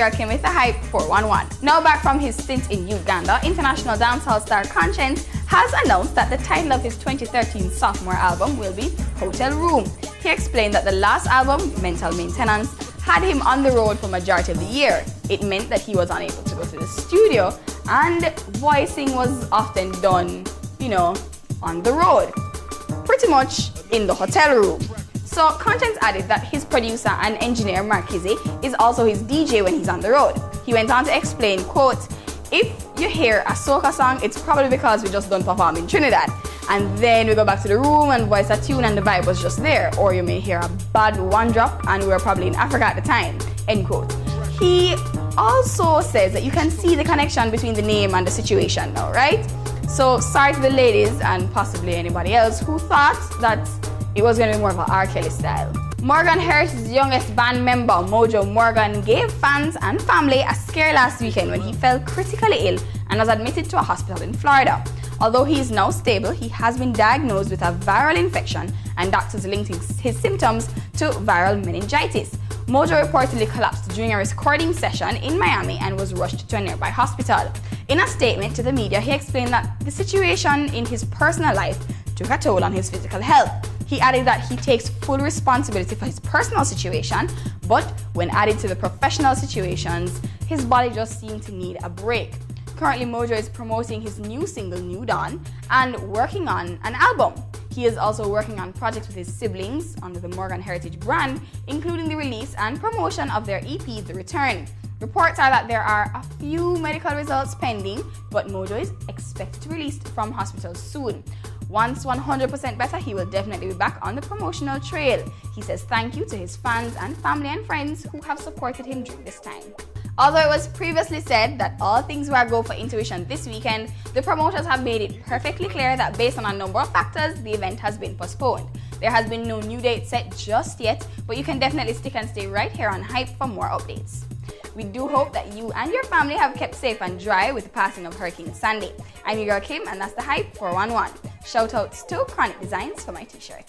Girl Kim with the Hype 411. Now back from his stint in Uganda, international dancehall star Konshens has announced that the title of his 2013 sophomore album will be Hotel Room. He explained that the last album, Mental Maintenance, had him on the road for majority of the year. It meant that he was unable to go to the studio and voicing was often done, on the road. Pretty much in the hotel room. So Konshens added that his producer and engineer Markizi is also his DJ when he's on the road. He went on to explain, quote, "If you hear a soca song, it's probably because we just don't perform in Trinidad. And then we go back to the room and voice a tune and the vibe was just there. Or you may hear a bad one drop and we were probably in Africa at the time," end quote. He also says that you can see the connection between the name and the situation now, right? So sorry to the ladies and possibly anybody else who thought that it was going to be more of an R. Kelly style. Morgan Heritage's youngest band member, Mojo Morgan, gave fans and family a scare last weekend when he fell critically ill and was admitted to a hospital in Florida. Although he is now stable, he has been diagnosed with a viral infection and doctors linked his symptoms to viral meningitis. Mojo reportedly collapsed during a recording session in Miami and was rushed to a nearby hospital. In a statement to the media, he explained that the situation in his personal life took a toll on his physical health. He added that he takes full responsibility for his personal situation, but when added to the professional situations, his body just seemed to need a break. Currently, Mojo is promoting his new single, New Dawn, and working on an album. He is also working on projects with his siblings under the Morgan Heritage brand, including the release and promotion of their EP, The Return. Reports are that there are a few medical results pending, but Mojo is expected to be released from hospital soon. Once 100% better, he will definitely be back on the promotional trail. He says thank you to his fans and family and friends who have supported him during this time. Although it was previously said that all things were a go for Intuition this weekend, the promoters have made it perfectly clear that based on a number of factors, the event has been postponed. There has been no new date set just yet, but you can definitely stick and stay right here on Hype for more updates. We do hope that you and your family have kept safe and dry with the passing of Hurricane Sandy. I'm your girl Kim, and that's the Hype 411. Shout outs to Chronic Designs for my t-shirt.